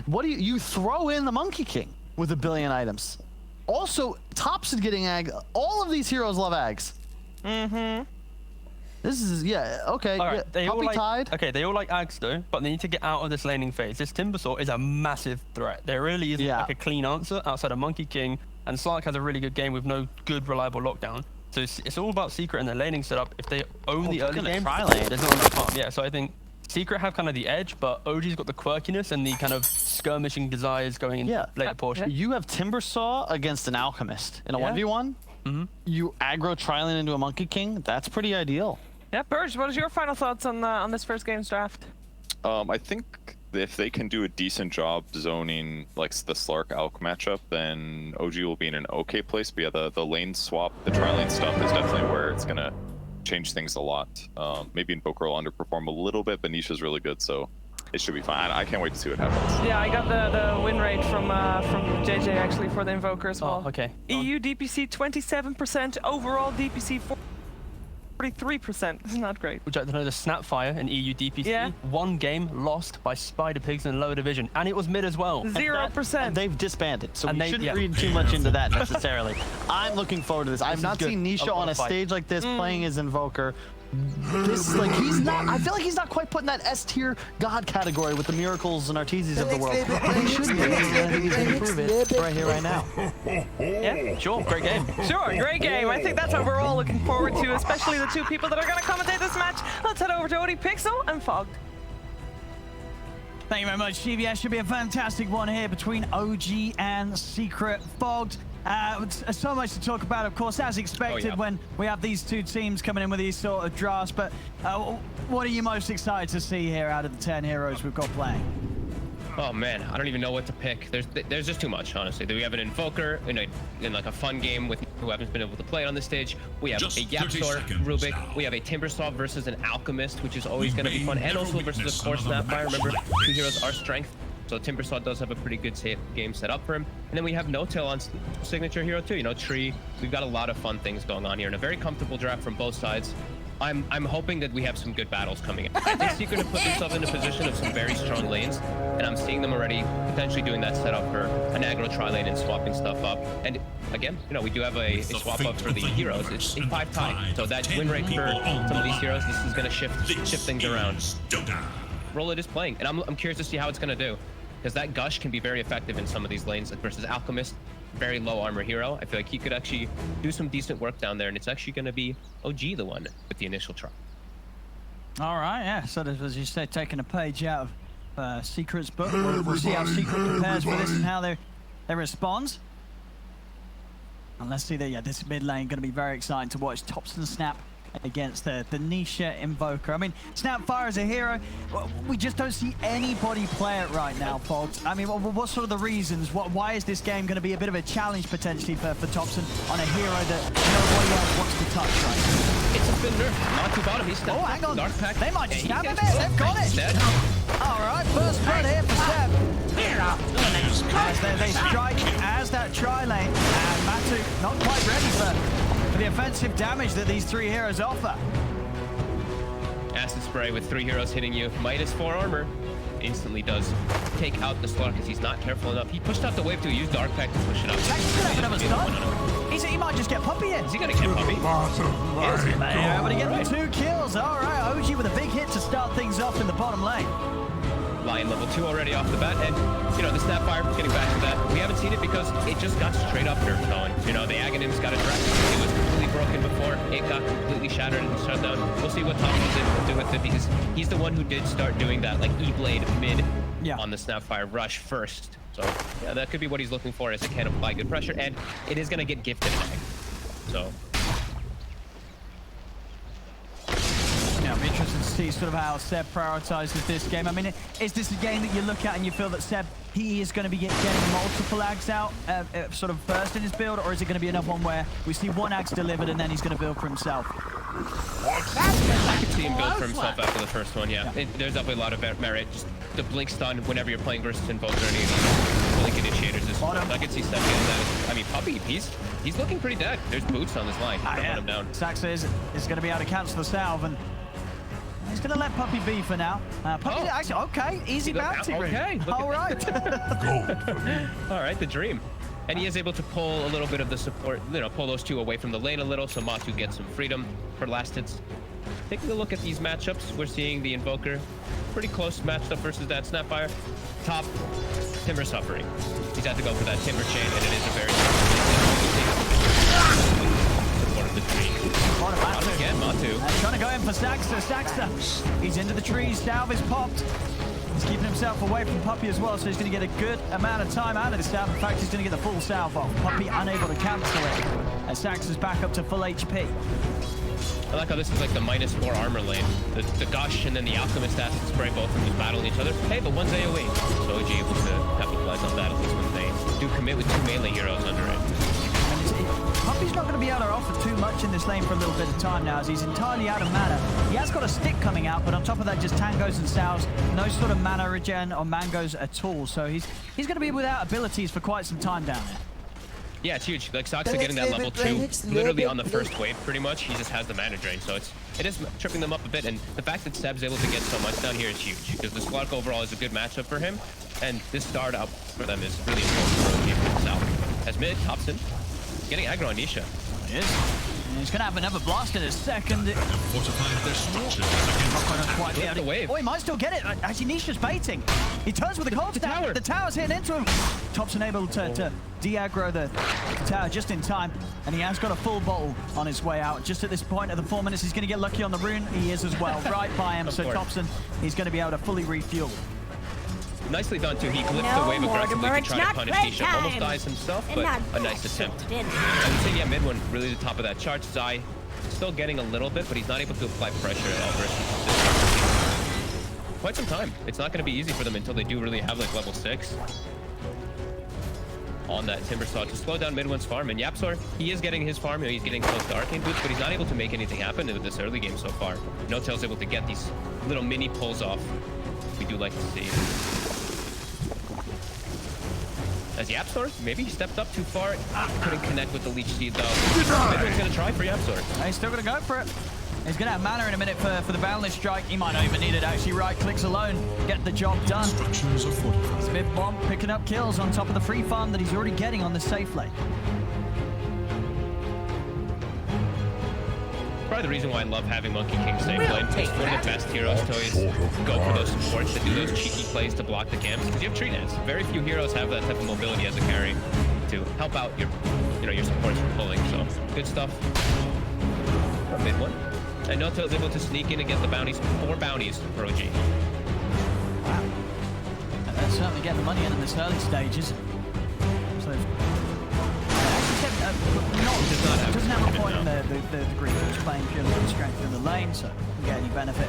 What do you throw in the Monkey King with 1 billion items? Also, Thompson getting ag. All of these heroes love ags. This is, yeah, okay. All right, yeah. they all Puppey like, Tide. okay, they all like ags though, but they need to get out of this laning phase. This Timbersaw is a massive threat. There really isn't like a clean answer outside of Monkey King, and Slark has a really good game with no good, reliable lockdown. So it's all about Secret and their laning setup. If they own the early game, there's not enough harm. Yeah, so I think Secret have kind of the edge, but OG's got the quirkiness and the kind of skirmishing desires going into later portion. You have Timbersaw against an Alchemist in a 1v1. You aggro Trilane into a Monkey King. That's pretty ideal. Yeah, Burge, what is your final thoughts on this first game's draft? I think if they can do a decent job zoning like the Slark Alk matchup, then OG will be in an okay place. But yeah, the lane swap, the tri-lane stuff is definitely where it's gonna change things a lot. Maybe Invoker will underperform a little bit, but Nisha's really good, so it should be fine. I can't wait to see what happens. Yeah, I got the win rate from JJ actually for the Invoker as well. Oh, okay. EU DPC 27%, overall DPC 43%. This is not great. Would you like to know the Snapfire in EU DPC? Yeah. 1 game lost by Spider Pigs in lower division, and it was mid as well. 0%. They've disbanded, so And we shouldn't read too much into that necessarily. I'm looking forward to this. I've not seen Nisha on a stage like this playing his Invoker. This, like, he's not, I feel like he's not quite putting that S tier god category with the Miracles and Arteezes of the world. But he should be, and I think he's going to prove it right here, right now. Yeah, Sure, great game. sure, great game. I think that's what we're all looking forward to, especially the 2 people that are going to commentate this match. Let's head over to Odie Pixel and Fogged. Thank you very much, Stevie. That should be a fantastic one here between OG and Secret. Fogged. So much to talk about, of course, as expected when we have these 2 teams coming in with these sort of drafts. But what are you most excited to see here out of the 10 heroes we've got playing? Oh man, I don't even know what to pick. There's just too much, honestly. We have an Invoker in like a fun game with who haven't been able to play it on the stage. We have a Yapstor, Rubik. Now. We have a Timbersaw versus an Alchemist, which is always going to be fun. And also versus, of course, Snapfire. Remember, 2 heroes are strength. So Timbersaw does have a pretty good game set up for him. And then we have Notal on signature hero too. You know, Tree. We've got a lot of fun things going on here, and a very comfortable draft from both sides. I'm hoping that we have some good battles coming in. I think Secret have put themselves in a position of some very strong lanes, and I'm seeing them already potentially doing that setup for an aggro tri-lane and swapping stuff up. And again, you know, we do have a swap up for the heroes. It's a 5 tie, so that win rate for some of these heroes, this is going to shift things around. Roll is playing, and I'm curious to see how it's going to do, because that Gush can be very effective in some of these lanes versus Alchemist. Very low armor hero. I feel like he could actually do some decent work down there, and it's actually going to be OG the one with the initial try. All right, yeah. So as you say, taking a page out of Secret's book. We'll see how Secret prepares for this and how they respond. And let's see that, yeah, this mid lane going to be very exciting to watch. Thompson Snap against the Nisha Invoker. I mean, Snapfire is a hero. We just don't see anybody play it right now, folks. I mean, what sort of the reasons? Why is this game going to be a bit of a challenge potentially for Thompson on a hero that nobody else wants to touch right now? It's a bit nerfed. Not too bottom. He's Oh, hang on. Dark Pack. They might just snap a bit. They've got it. All right, first blood here for Seb. As they strike as that tri-lane, and Matu not quite ready for the offensive damage that these 3 heroes offer. Acid Spray with 3 heroes hitting you. -4 armor. Instantly does take out the Slark because he's not careful enough. He pushed out the wave to use Dark Pack to push it up. Actually, could have another stun. He might just get Puppey in. Is he going to get Puppey? Yes, they're able to get the 2 kills. All right, OG with a big hit to start things off in the bottom lane. Lion level 2 already off the bat, and you know the Snapfire, getting back to that, we haven't seen it because it just got straight up nerf going. You know, the Aghanims got addressed. It was completely broken before. It got completely shattered and shut down. We'll see what Thompson's able to do with it, because he's the one who did start doing that like E-Blade mid on the Snapfire rush first. So yeah, that could be what he's looking for, as it can apply good pressure, and it is going to get gifted back. So I'm interested to see sort of how Seb prioritizes this game. I mean, is this a game that you look at and you feel that Seb, he is going to be getting multiple ags out sort of first in his build, or is it going to be another one where we see 1 ags delivered and then he's going to build for himself? I could see him build for himself after the first one, yeah. There's definitely a lot of merit. Just the blink stun whenever you're playing versus Invoker or any of these blink initiators is I could see Seb getting that. I mean, Puppey, he's looking pretty dead. There's boots on this line. Don't let him down. Saxa is going to be able to cancel the salve, and He's going to let Puppey be for now. Puppey, actually, okay, easy bounty. Okay, all right. All right, the dream. And he is able to pull a little bit of the support, pull those two away from the lane a little, so Matu gets some freedom for last hits. Taking a look at these matchups, we're seeing the Invoker pretty close matched up versus that Snapfire. Top, Timber suffering. He's had to go for that Timber chain, and it is a very support of the tree. Not again, Matu. Trying to go in for Saxter. Saxter, he's into the trees. Salve is popped. He's keeping himself away from Puppey as well, so he's going to get a good amount of time out of the salve. In fact, he's going to get the full salve off. Puppey unable to cancel it, as Saxter's back up to full HP. I like how this is like the -4 armor lane. The Gush and then the Alchemist has to spray both of them battling each other. Hey, but one's AoE. So OG able to capitalize on that at least when they do commit with 2 melee heroes under it. Puppey's not going to be able to offer too much in this lane for a little bit of time now, as he's entirely out of mana. He has got a stick coming out, but on top of that, just tangos and salves. No sort of mana regen or mangos at all. So he's going to be without abilities for quite some time down there. Yeah, it's huge. Like, Saxa getting that level 2 literally on the first wave, pretty much. He just has the mana drain, so it is tripping them up a bit. And the fact that Seb's able to get so much down here is huge, because the Slark overall is a good matchup for him, and this start up for them is really important for the game itself. As mid, Thompson getting aggro on Nisha. He is. And he's going to have another blast in a second. The wave. Oh, he might still get it. Actually, Nisha's baiting. He turns with the cold tower. The tower's hitting into him. Thompson able to de-aggro the tower just in time, and he has got a full bottle on his way out. Just at this point of the 4 minutes, he's going to get lucky on the rune. He is as well, right by him. So Thompson, he's going to be able to fully refuel. Nicely done, too. He clips the wave aggressively to try to punish Nisha. Almost dies himself, but a nice attempt. I would say, yeah, mid one, really the top of that chart. Zai still getting a little bit, but he's not able to apply pressure at all versus this quite some time. It's not going to be easy for them until they do really have, like, level 6 on that Timber Saw to slow down mid one's farm. And Yapzor, he is getting his farm. He's getting close to Arcane Boots, but he's not able to make anything happen in this early game so far. Notal's able to get these little mini pulls off. We do like to see. As Yapzor, maybe he stepped up too far. Couldn't connect with the Leech Seed, though. Midway's going to try for Yapzor. He's still going to go for it. He's going to have mana in a minute for the Boundless Strike. He might not even need it, actually. Right-clicks alone, get the job done. Smith Bomb picking up kills on top of the free farm that he's already getting on the safe lane. Probably the reason why I love having Monkey King safe lane. It's one of the best heroes to always go for those supports that do those cheeky plays to block the camps. Because you have tree nets. Very few heroes have that type of mobility as a carry to help out your supports from pulling. So good stuff from mid one. And Noto is able to sneak in and get the bounties. 4 bounties for OG. Wow. And they're certainly getting the money in this early stages. So doesn't have a point in the green. He's playing purely for the strength of the lane, so doesn't get any benefit.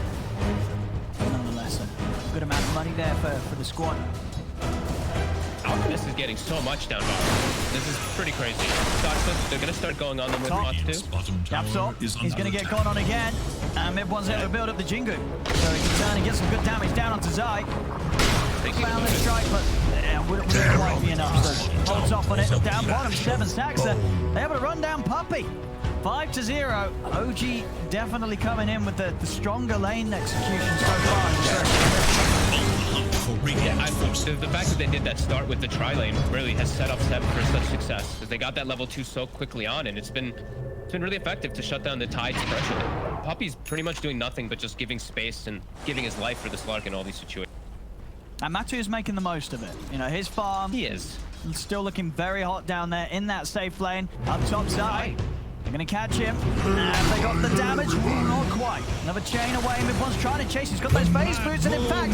But nonetheless, a good amount of money there for the squad. Alchemist is getting so much down bottom. This is pretty crazy. They're going to start going on them with Moth too. Yapzor, he's going to get gone on again. And mid one's able to build up the Jingu. So he can turn and get some good damage down onto Zai. Found the strike, but wouldn't quite be enough. So holds off on it. Down bottom, 7 Saxter. They're able to run down Puppey. 5-0. OG definitely coming in with the stronger lane execution so far. Yeah, the fact that they did that start with the tri-lane really has set up Seb for such success, because they got that level 2 so quickly on, and it's been really effective to shut down the Tide's pressure. Puppey's pretty much doing nothing but just giving space and giving his life for the Slark in all these situations. And Matu is making the most of it. You know, his farm. He is. Still looking very hot down there in that safe lane. Up top side. They're going to catch him. And they got the damage. Not quite. Another chain away. Mid-one's trying to chase. He's got those phase boots. And in fact,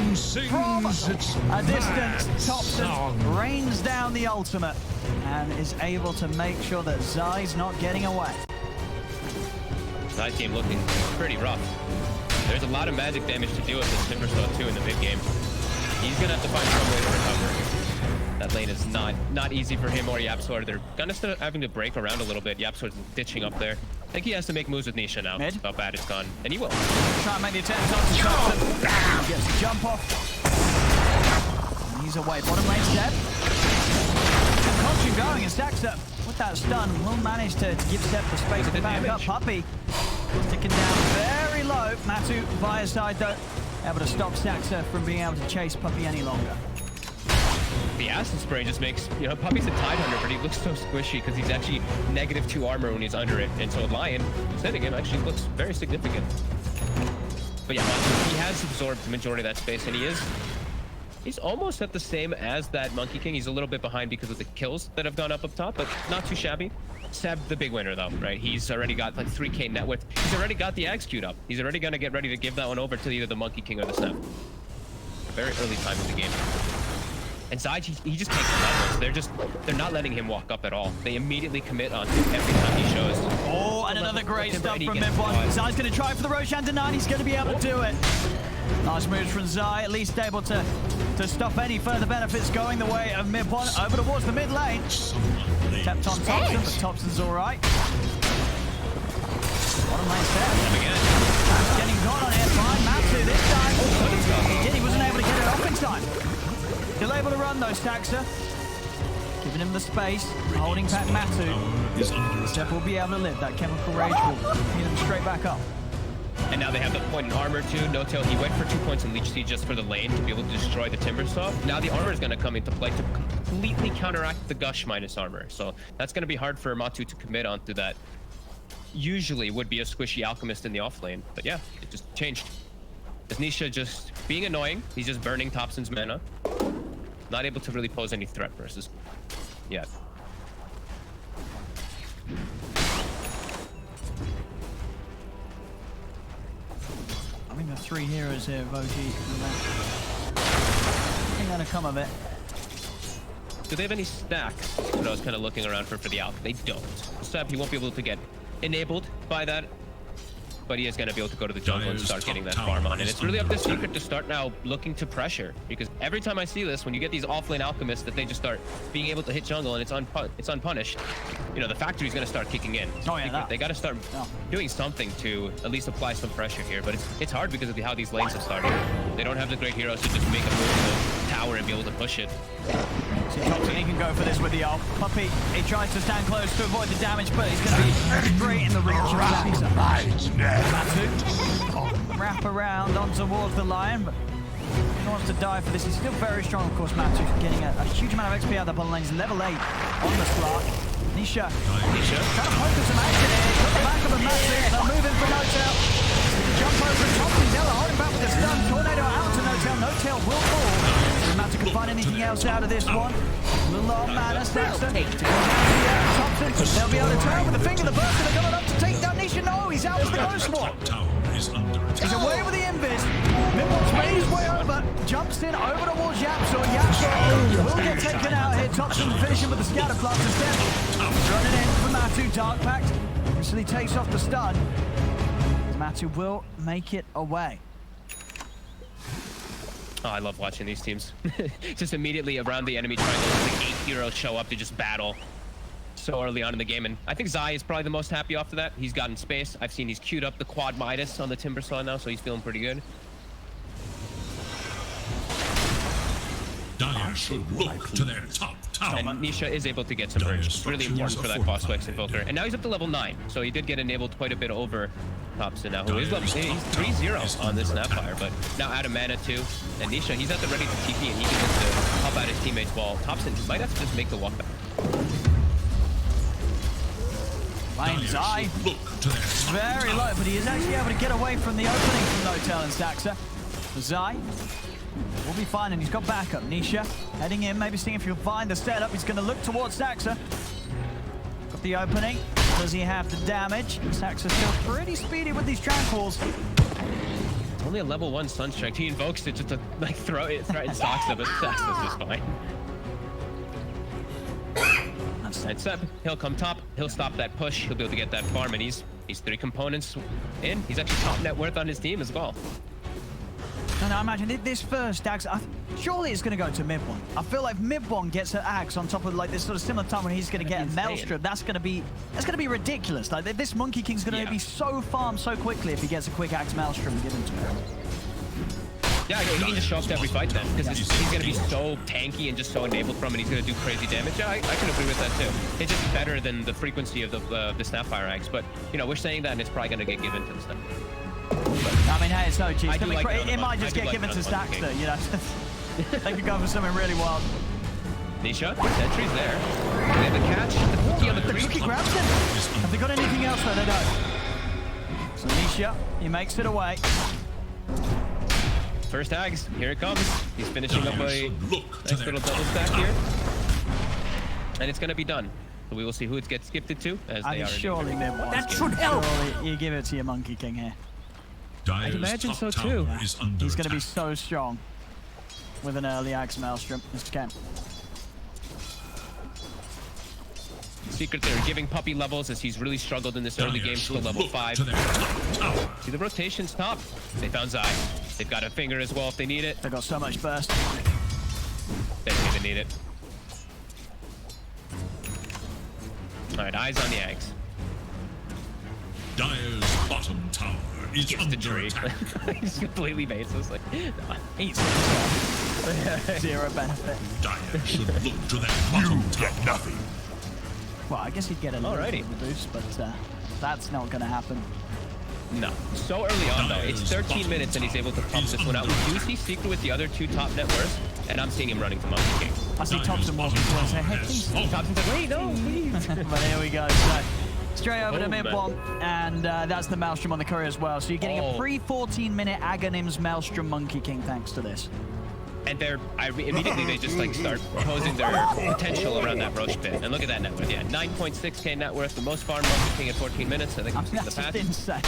from a distance, Thompson rains down the ultimate and is able to make sure that Zai's not getting away. Zai's game looking pretty rough. There's a lot of magic damage to deal with this Timber Saw too in the mid game. He's gonna have to find some way to recover. That lane is not easy for him or Yapzor. They're gonna start having to break around a little bit. Yapzor's ditching up there. I think he has to make moves with Nisha now. Mid. How bad it's gone. And he will. Try and make the attempt on to Thompson. Gets the jump off. And he's away. Bottom lane step. Costume going and Saxter with that stun will manage to give Step the space to back up. Puppey sticking down very low. go. Matu via side though, able to stop Saxa from being able to chase Puppey any longer. The acid spray just makes, you know, Puppey's a Tidehunter, but he looks so squishy because he's actually -2 armor when he's under it. And so Lion, sitting him, actually looks very significant. But yeah, he has absorbed the majority of that space, and he's almost at the same as that Monkey King. He's a little bit behind because of the kills that have gone up top, but not too shabby. Seb, the big winner though, right? He's already got like 3k net worth. He's already got the Ags queued up. He's already gonna get ready to give that one over to either the Monkey King or the Snap. Very early time in the game. And Zai, he just takes the levels. They're not letting him walk up at all. They immediately commit on every time he shows. Oh, and another great stuff from mid-1. Zai's going to try for the Roshan deny. He's going to be able to do it. Nice moves from Zai, at least able to stop any further benefits going the way of mid-1 over towards the mid lane. Tapped on Thompson, but Thompson's all right. Bottom lane set. That's getting got on here. Fine, Matu this time. He wasn't able to get it off in time. Still able to run though, Staxa. Giving him the space, holding back Matu. Step will be able to live. That chemical rage will get him straight back up. And now they have the point in armor too. Notal, he went for 2 points in Leech Seed just for the lane to be able to destroy the Timbersaw. Now the armor is going to come into play to completely counteract the Gush minus armor. So that's going to be hard for Matu to commit onto that. Usually would be a squishy Alchemist in the off lane. But yeah, it just changed. Is Nisha just being annoying? He's just burning Thompson's mana. Not able to really pose any threat versus yet. I think the 3 heroes here of OG. I think gonna come of it. Do they have any stacks? That's what I was kind of looking around for the Alpha. They don't. Seb, he won't be able to get enabled by that. But he is going to be able to go to the jungle and start getting that farm on. And it's really up to Secret to start now looking to pressure. Because every time I see this, when you get these offlane alchemists that they just start being able to hit jungle and it's unpunished, you know, the factory's going to start kicking in. Oh, yeah, they got to start doing something to at least apply some pressure here. But it's hard because of how these lanes have started. They don't have the great heroes to just make a move to the tower and be able to push it. So Thompson, he can go for this with the ult. Puppey, he tries to stand close to avoid the damage, but he's going to be straight in the reach of Saxa. Matu, wrap around on towards the Lion, but he wants to die for this. He's still very strong, of course, Matu, getting a huge amount of XP out of the bottom lane. He's level 8 on the Slark. Nisha trying to focus some action here. Got the back of a Matu. They'll move in for Notal. Jump over and Thompson's able to hold him back with the stun. Tornado out to Notal. Notal will fall. Matu can find anything else out of this one. A little off mana, Saxa. Thompson, they'll be able to turn with the finger, the burst, and they're going up to take down Nisha. No, he's out with the ghost wall. He's away with the invis. Mid-1's made his way over, jumps in over towards Yapso. Yapso will get taken out here. Thompson finishing with the scatter blast instead. Running in for Matu, Dark Pact. So he takes off the stun. Matu will make it away. Oh, I love watching these teams. Just immediately around the enemy triangle, like 8 heroes show up to just battle so early on in the game. And I think Zai is probably the most happy after that. He's gotten space. I've seen he's queued up the quad Midas on the Timbersaw now, so he's feeling pretty good. Dire should look to their top tower. And Nisha is able to get some burns. It's really important for that boss flex invoker. And now he's up to level 9, so he did get enabled quite a bit over Thompson now, who is level, he's 3-0 on this Snapfire, but now out of mana too. And Nisha, he's at the ready to TP, and he can just help out his teammates while Thompson might have to just make the walk back. Lane Zai, very low, but he is actually able to get away from the opening from Notal and Saxa. Zai will be fine, and he's got backup. Nisha heading in, maybe seeing if he'll find the setup. He's going to look towards Saxa. Got the opening. Does he have the damage? Saxa's still pretty speedy with these tranquils. It's only a level 1 Sunstrike. He invokes it just to like throw it, threaten Saxa, but Saxa's just fine. And Seb, he'll come top, he'll stop that push, he'll be able to get that farm, and he's 3 components in. He's actually top net worth on his team as well. And I imagine this first Axe, surely it's going to go to mid-1. I feel like mid-1 gets an Axe on top of like this sort of similar time when he's going to get a Maelstrom. That's going to be ridiculous. Like this Monkey King's going to be so farmed so quickly if he gets a quick Axe Maelstrom given to him. Yeah, he can just show up to every fight then, because he's going to be so tanky and just so enabled from, and he's going to do crazy damage. Yeah, I can agree with that too. It's just better than the frequency of the Snapfire Axe, but you know, we're saying that, and it's probably going to get given to the Snap. I mean, hey, it's OG. I do like It might just get given to Saxter, you know. They could go for something really wild. Nisha, sentry's there. They have the catch, the cookie on the The creep. cookie grabs him. Have they got anything else though? They don't. So Nisha, he makes it away. First tags, here it comes. He's finishing up a Look to nice their little double stack here. And it's gonna be done. So we will see who it gets gifted to, as I they mean, are. surely mid one. That should help. Surely you give it to your Monkey King here. I'd imagine so, too. Is under He's going to be attack. so strong with an early Axe Maelstrom. Mr. Kent. Secret, they're giving Puppey levels as he's really struggled in this early game to level Look 5. to their top tower. See the rotation stop. They found Zai. They've got a finger as well if they need it. They've got so much burst. They don't even need it. Alright, eyes on the eggs. Dire's bottom tower is Gets the under tree. attack. He's completely baseless. Like, nah. Eats it. Zero benefit. Dire should look to their bottom tower. Nothing. Well, I guess he'd get a little bit Alrighty. of a boost, but that's not going to happen. No. So early on, though. It's 13 minutes and he's able to pump this one out. We do see Secret with the other 2 top net worths, and I'm seeing him running to Monkey King. I see Thompson walking towards say, hey, please. Thompson's like, wait, no, please. But here we go. So straight over to Oh, mid man. one, and that's the Maelstrom on the courier as well. So you're getting a pre-14-minute Aghanims Maelstrom Monkey King thanks to this. And immediately they just like start posing their potential around that Roche pit. And look at that net worth. Yeah, 9.6k net worth, the most farm Monkey King in 14 minutes. I think we've seen the That's past. just insane.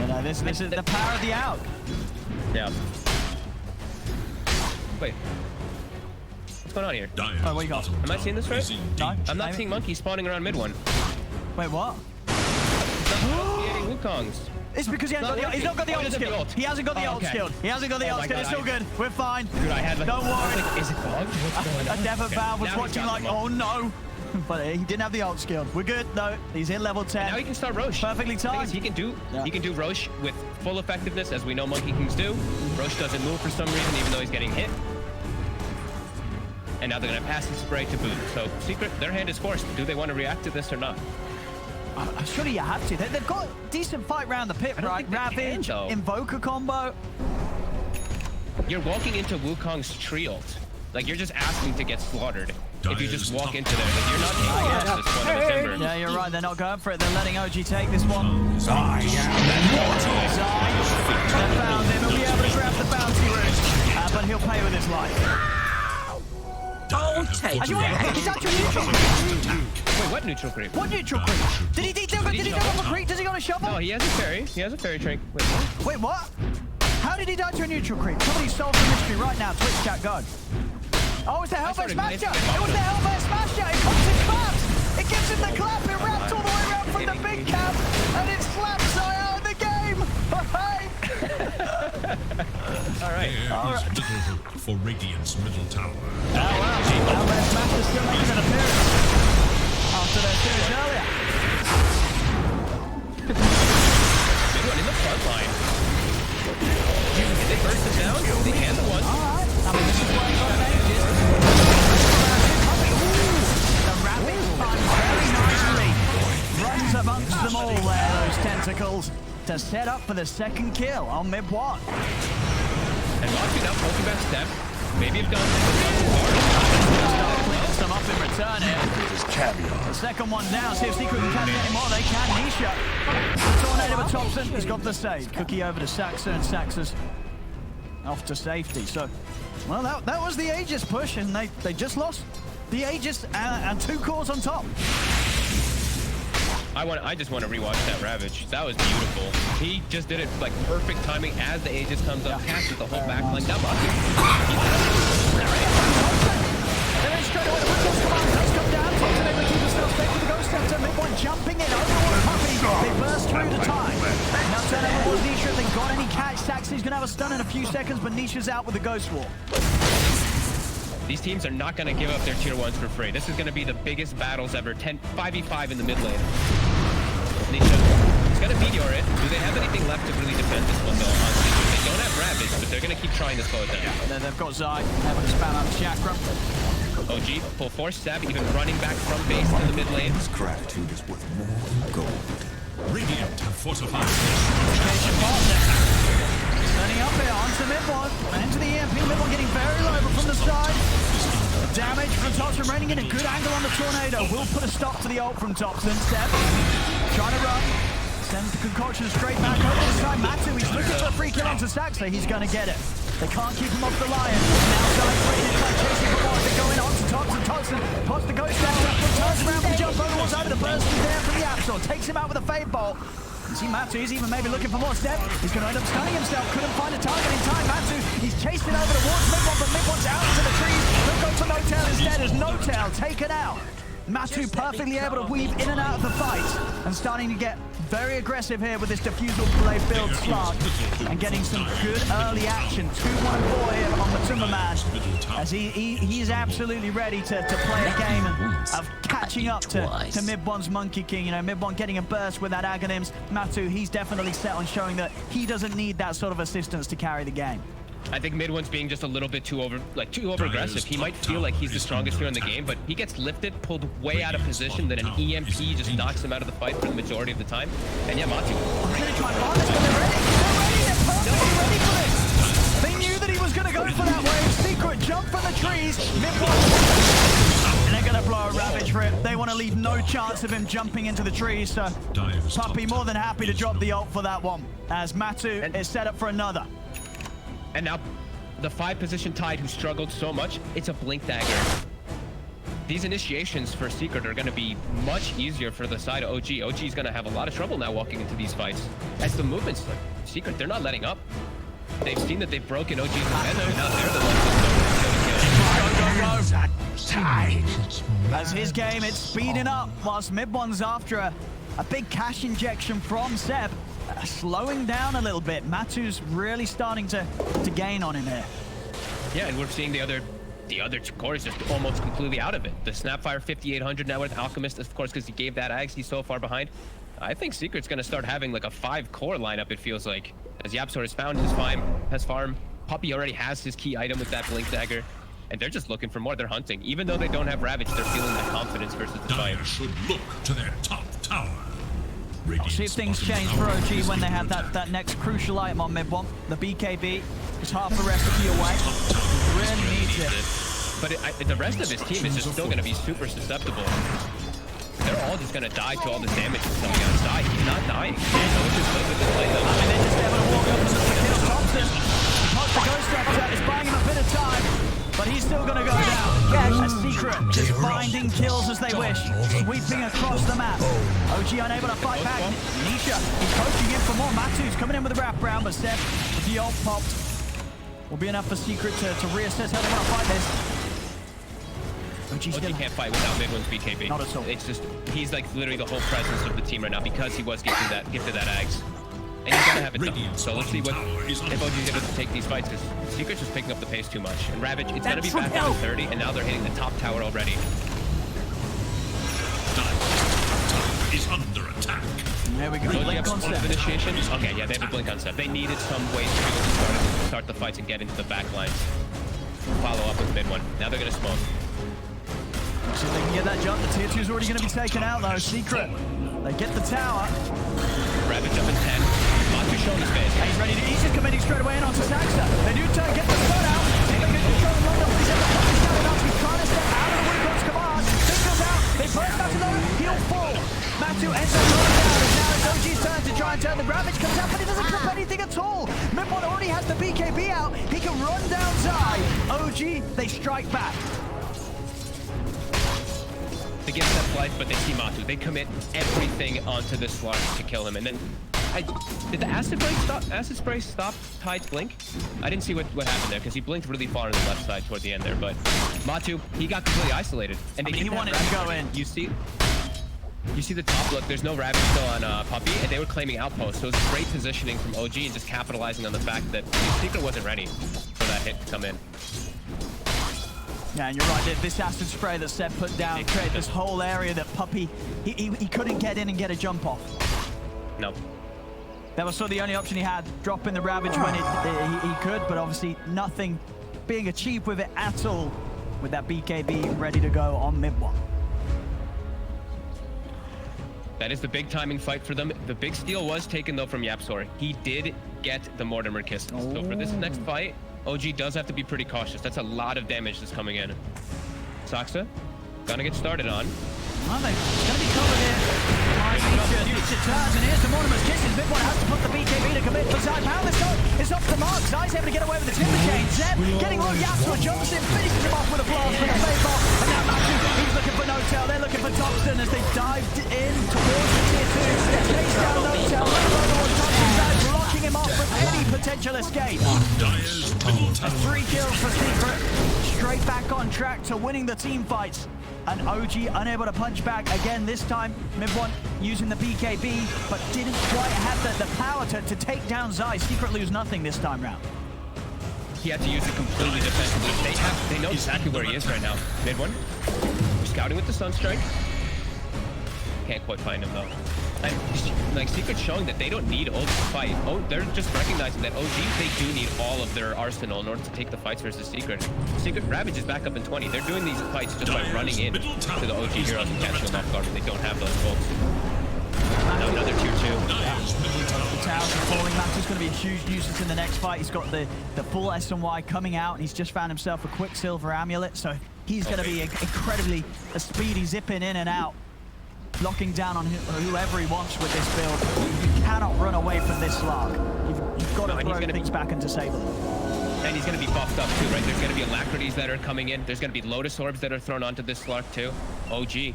You know, this is the power of the out. Yeah. Wait. What's going on here? Dire's Oh, what you got? bottom Am I seeing this tower right? is in No. danger. I'm not Maybe. seeing monkeys spawning around mid one. Wait, what? Creating Wukongs. It's because he's not got the Oh, ult he doesn't have the skill. ult. He hasn't got the Oh, ult okay. skill. He hasn't got the Oh ult my skill. God, It's all good. We're fine. Dude, I had like, Don't I was worry. like, is it bugged? What's going on? A Dev Okay, Valve was now he's watching got like, them all. oh no. But he didn't have the ult skill. We're good. No, he's hit level 10. Now he can start Roche. Perfectly Thing timed. is, he can do Yeah. Roche with full effectiveness, as we know Monkey Kings do. Roche doesn't move for some reason, even though he's getting hit. And now they're gonna pass the spray to boot. So Secret, their hand is forced. Do they want to react to this or not? Surely you have to. They've got decent fight round the pit, I don't right? think they can, Ravage, though. Invoker combo. You're walking into Wukong's tree ult. Like you're just asking to get slaughtered. If you just walk into there, like you're not taking this one on the timber. Yeah, you're right. They're not going for it. They're letting OG take this one. Zai. They found him. He'll be able to grab the bounty route. But he'll pay with his life. Dire have take Are you fortified He's their actually neutral creep. Wait, what neutral creep? What neutral creep? Did he double up a creep? Does he got a shovel? No, he has a fairy. He has a fairy trinket. Wait, what? Wait, what? How did he die to a neutral creep? Somebody solve the mystery right now. Twitch chat, go. Oh, it's the Hellfire started Smasher! missing. It was the Hellfire Smasher! It comes in claps! It gives him the clap! It wraps all the way around from the big cap! And it slaps Zai out of the game! Hey! All right. There is little hope for Radiant's middle tower. Oh, wow. Hellfire Smasher still making an appearance after their series earlier. Big one in the front line. Did they burst him down? They can the one. All right. I mean, this is why he got an ages. The rabbit spun very nicely. Runs amongst them all there, those tentacles, to set up for the second kill on mid one. And watching now, poking back step. Maybe have done Cleans them up in return here. The second one down. See if Secret can catch any more. They can. Nisha. Tornado with Thompson. He's got the save. Cookie over to Saxa, and Saxa's off to safety. So, well, that was the Aegis push, and they just lost the Aegis and 2 cores on top. I just want to rewatch that Ravage. That was beautiful. He just did it like perfect timing as the Aegis comes up, catches the whole back line. That And then straight away, the Whistle's command does come down. Thompson able to keep himself safe with the Ghost Hunter. Mid-one jumping in over one Puppey. They burst through the time. Now turnover was Nisha. If they got any catch, Saxy's going to have a stun in a few seconds, but Nisha's out with the Ghost Wall. These teams are not going to give up their tier 1s for free. This is going to be the biggest battles ever. 5v5 in the mid lane. Nisha is going to meteor it. Do they have anything left to really defend this one, though? Honestly, they don't have Ravage, but they're going to keep trying to slow it down. And then they've got Zai able to spam out the chakra. OG, full force stab, even running back from base to the mid lane. This gratitude is worth more than gold. Radiant have fortified. Communication partner. Turning up here onto mid-one. Into the EMP. Mid-one getting very low, but from the side. Damage from Thompson, raining in a good angle on the tornado. Will put a stop to the ult from Thompson. Step. Trying to run. Sends the concoction straight back over the side. Matu, he's looking for a free kill onto Saxo. He's going to get it. They can't keep him off the Lion. Now celebrating it, like chasing for more. They're going on to Thompson. Thompson pots the ghost down. Turns around for jump over. Over the burst is there for the Absol. Takes him out with a fade bolt. You see Matu, he's even maybe looking for more Step. He's going to end up stunning himself. Couldn't find a target in time. Matu, he's chased it over towards Mid-One, but Mid-One's out into the trees. They'll go for Notal instead as Notal taken out. Matu perfectly able to weave in and out of the fight and starting to get very aggressive here with this diffusal blade build Slark and getting some good early action. 2-1-4 here on Matumba Man as he's absolutely ready to play a game of catching up to Mid-One's Monkey King. You know, Mid-One getting a burst with that Aghanims. Matu, he's definitely set on showing that he doesn't need that sort of assistance to carry the game. I think Mid-One's being just a little bit too over aggressive. He might feel like he's the strongest here in the game, but he gets lifted, pulled way out of position, then an EMP just knocks him out of the fight for the majority of the time. And yeah, Matu. I'm gonna try and farm this, but they're ready. They're perfectly ready for this. They knew that he was gonna go for that wave. Secret jump from the trees. Mid-One. And they're gonna blow a Ravage for it. They want to leave no chance of him jumping into the trees. So Puppey more than happy to drop the ult for that one, as Matu is set up for another. And now, the 5-position Tide who struggled so much, it's a Blink Dagger. These initiations for Secret are going to be much easier for the side of OG. OG is going to have a lot of trouble now walking into these fights. As the movements, like Secret, they're not letting up. They've seen that they've broken OG's defense, and now they're the ones that Go. As his game, it's speeding up, whilst Mid-One's after a big cash injection from Seb. Slowing down a little bit. Matu's really starting to gain on him here. Yeah, and we're seeing the other core is just almost completely out of it. The Snapfire 5800 now with Alchemist, of course, because he gave that Ags, he's so far behind. I think Secret's going to start having like a 5-core lineup, it feels like. As Yapsor has found his farm. Puppey already has his key item with that Blink Dagger. And they're just looking for more. They're hunting. Even though they don't have Ravage, they're feeling the confidence versus the fight. Dire should look to their top tower. See if things change for OG when they have that next crucial item on Mid-One. The BKB is half the recipe away. Really needs it. But the rest of his team is just still going to be super susceptible. They're all just going to die to all this damage from coming outside. He's not dying. So it's just with this play though. I mean, they're just able to walk up to the kill Thompson. Pops the Ghost Raptor, is buying him a bit of time, but he's still going to go down. A Secret just finding kills as they wish, sweeping across the map. OG unable to fight back. Nisha, he's poking in for more. Matu's coming in with a wraparound, but Seth, with the ult popped, will be enough for Secret to reassess how they want to fight this. OG can't fight without Mid-One's BKB. Not at all. It's just, he's like literally the whole presence of the team right now because he was gifted that Ags. And he's gonna have it done. So let's see what if OG's able to take these fights, because Secret's just picking up the pace too much. And Ravage, it's gonna be back down to 30, and now they're hitting the top tower already. Is under attack. There we go. Blink concept initiation. Okay, yeah, they have a blink concept. They needed some way to be able to start the fights and get into the back lines. Follow up with Mid-One. Now they're gonna smoke. So they can get that jump. The tier 2's already gonna be taken out though. Secret. They get the tower. Ravage up in 10. Matu showing his face. He's ready to. He's just committing straight away in onto Saxa. They do get the stun out. They can control him long enough. He's at the top. He's down enough. He's trying to step out of the Woodcock's command. Singles out. They burst out to low. He'll fall. Matu ends up going down. And now it's OG's turn to try and turn. The Ravage comes out, but he doesn't clip anything at all. Mid-One already has the BKB out. He can run down Zai. OG, they strike back. They give Seth life, but they see Matu. They commit everything onto this Slark to kill him. And then, did the acid spray stop Tide's blink? I didn't see what happened there because he blinked really far on the left side toward the end there. But Matu, he got completely isolated. And he wanted to go in. You see the top look. There's no Ravage still on Puppey, and they were claiming outpost. So it was great positioning from OG and just capitalizing on the fact that Secret wasn't ready for that hit to come in. Yeah, and you're right. This acid spray that Seb put down created this whole area that Puppey, he couldn't get in and get a jump off. No. That was sort of the only option he had, dropping the Ravage when he could, but obviously nothing being achieved with it at all with that BKB ready to go on Mid-One. That is the big timing fight for them. The big steal was taken, though, from Yapzor. He did get the Mortimer kisses. So for this next fight, OG does have to be pretty cautious. That's a lot of damage that's coming in. Saksa, gonna get started on. Well, they're going to be covered here. It turns, and here's the Mortimer's kisses. Big one has to put the BKB to commit for Zai. Power this shot. It's off the mark. Zai's able to get away with the timber chain. Zeb getting low. Yapzor jumps in, finishes him off with a blast with a fake off. And now Matthew, he's looking for Notal. They're looking for Thompson as they dived in towards the tier 2. Chase down Notal. Blocking him off from any potential escape. A 3 kills for Secret. Straight back on track to winning the team fights. And OG unable to punch back again this time. Mid1 using the BKB, but didn't quite have the power to take down Zai. Secret lose nothing this time round. He had to use it completely defensively. They know exactly where he is right now. Mid1, scouting with the Sunstrike. Can't quite find him though. And like Secret showing that they don't need ult to fight. Oh, they're just recognizing that OG, they do need all of their arsenal in order to take the fights versus Secret. Secret Ravage is back up in 20. They're doing these fights just by running in to the OG heroes and catching them off guard when they don't have those ults. Now another tier 2. The towers are falling. Max is going to be a huge nuisance in the next fight. He's got the full S&Y coming out, and he's just found himself a Quicksilver amulet, so he's going to be incredibly speedy, zipping in and out. Locking down on whoever he wants with this build. You cannot run away from this Slark. You've got to throw things back and disable them. And he's going to be buffed up too, right? There's going to be Alacrities that are coming in. There's going to be Lotus Orbs that are thrown onto this Slark too. OG.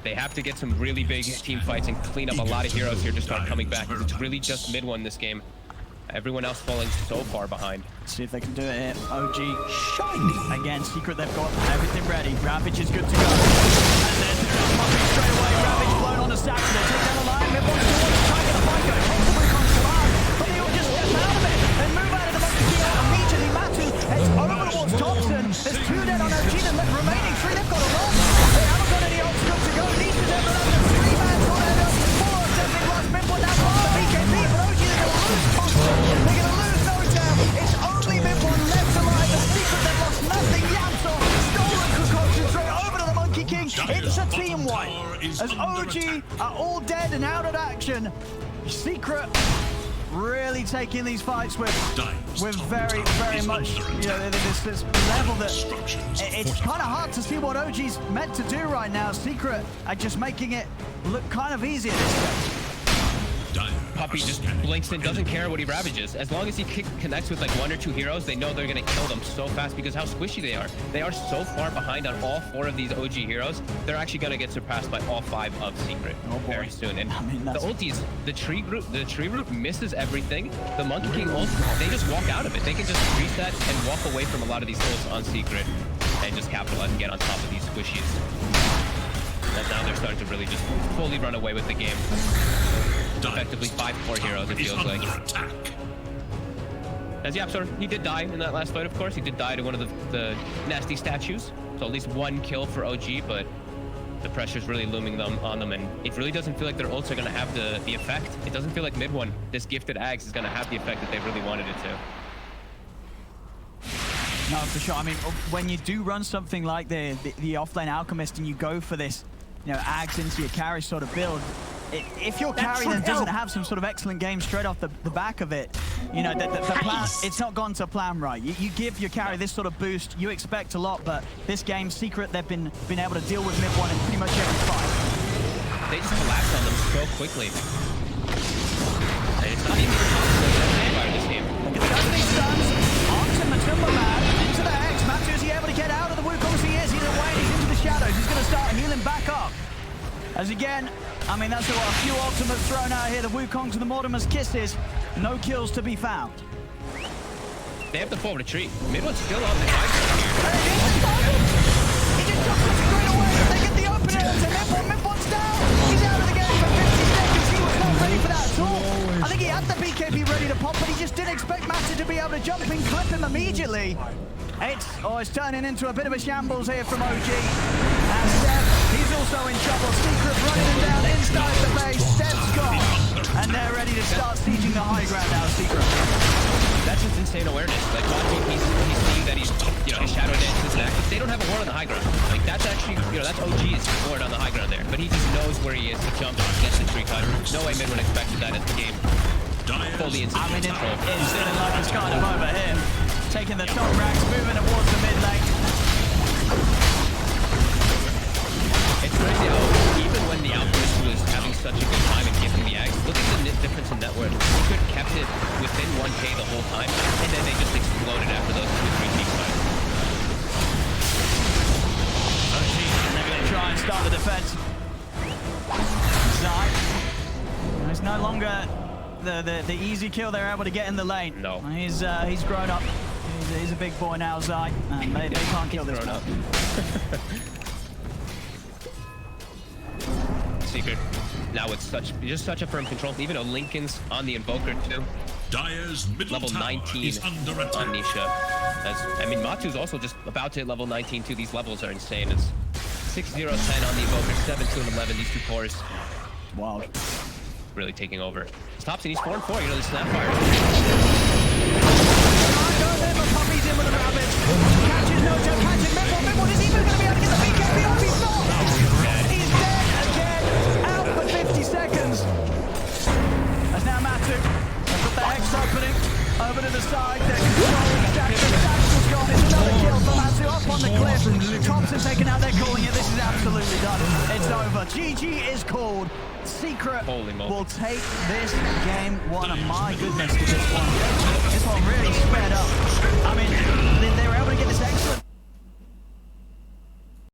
They have to get some really big team fights and clean up a lot of heroes here to start coming back. It's really just mid-1 this game. Everyone else falling so far behind. Let's see if they can do it here. OG shiny. Again, Secret, they've got everything ready. Ravage is good to go. And there's the Puppey straight away. Ravage blown on the stack. They take down the line. Mid-1 is trying to get a fight going. Takes the Wukong's command. But they all just step out of it and move out of the monkey key. Immediately, Matu heads over towards Thompson. There's 2 dead on OG. The remaining 3, they've got a lot. They haven't got any ults good to go. These are them another 3-man tornado. 4 of them big lost. Mid-1 now got the BKB, but OG is going to lose Thompson. They're going to lose Notal. It's only Mid-1 left alive. The Secret, they've lost nothing. Yapzor stolen concoction straight over to the Monkey King. It's a team wipe. As OG are all dead and out of action. Secret really taking these fights with very, very much, you know, this level that it's kind of hard to see what OG's meant to do right now. Secret are just making it look kind of easy at this stage. Puppey just blinks in, doesn't care what he ravages. As long as he connects with like 1 or 2 heroes, they know they're going to kill them so fast because how squishy they are. They are so far behind on all 4 of these OG heroes. They're actually going to get surpassed by all 5 of Secret very soon. And the ultis, the tree root misses everything. The Monkey King ult, they just walk out of it. They can just reset and walk away from a lot of these ults on Secret and just capitalize and get on top of these squishies. And now they're starting to really just fully run away with the game. Effectively 5-4 heroes, it feels like. As Yapzor, he did die in that last fight, of course. He did die to one of the nasty statues. So at least 1 kill for OG, but the pressure's really looming on them, and it really doesn't feel like their ults are going to have the effect. It doesn't feel like mid-1, this gifted Ags is going to have the effect that they really wanted it to. No, for sure. I mean, when you do run something like the offlane Alchemist and you go for this, you know, Ags into your carry sort of build, if your carry then doesn't have some sort of excellent game straight off the back of it, you know, the plan, it's not gone to plan right. You give your carry this sort of boost, you expect a lot, but this game, Secret, they've been able to deal with mid-1 in pretty much every fight. They just collapse on them so quickly. And it's not even for this game. Look at the opening stuns, onto Matumba Man, into the Hex. Matu, is he able to get out of the Wukong? He is, he's away, he's into the shadows. He's going to start healing back up. As again, I mean, that's a few ultimates thrown out here. The Wukongs and the Mortimer's kisses. No kills to be found. They have the full retreat. Mid-1's still on the high ground here. He just jumps in straight away. They get the opener. Mid-1's down. He's out of the game for 50 seconds. He was not ready for that at all. I think he had the BKB ready to pop, but he just didn't expect Master to be able to jump in, clip him immediately. It's turning into a bit of a shambles here from OG. And Steph, he's also in trouble. Secret running him down inside the base. Steph's gone. And they're ready to start sieging the high ground now, Secret. That's just insane awareness. Like, watching, he's seeing that he's, you know, his shadow dance is active. They don't have a war on the high ground. Like, that's actually actually, that's OG's board on the high ground there. But he just knows where he is. He jumps, gets the tree cut. No way Midwin expected that as the game fully into control. It's feeling like it's kind of over here. Taking the top ranks, moving towards the mid lane. It's crazy how even when the Outburst was having such a good time and giving the eggs, look at the difference in net worth. He could have kept it within 1K the whole time, and then they just exploded after those 2-3 team fights. They're going to try and start the defense. Zai. It's no longer the easy kill they're able to get in the lane. No. He's grown up. He's a big boy now, Zai, and they can't kill this one. Secret now with just such a firm control. Even though Lincoln's on the Invoker too. Dire's middle Level tower 19 is under attack. on Nisha. Matu's also just about to hit level 19 too. These levels are insane. It's 6-0-10 on the Invoker, 7-2 and 11. These two cores Wild. really taking over. Stops and he's 4-4. The Snapfire. Puppey's in with the rabbit. Catches Notal, catches Mimble. Is even going to be able to get the BKB off? He's not. He's dead again. Out for 50 seconds. That's now Matu. They've got the Hex opening. Over to the side. They're controlling Jackson. Jackson's gone. It's another kill for Matu up on the cliff. Thompson taken out. They're calling it. This is absolutely done. It's over. GG is called. Secret will take this game one. And my goodness, this one really sped up. I mean, they were able to get this excellent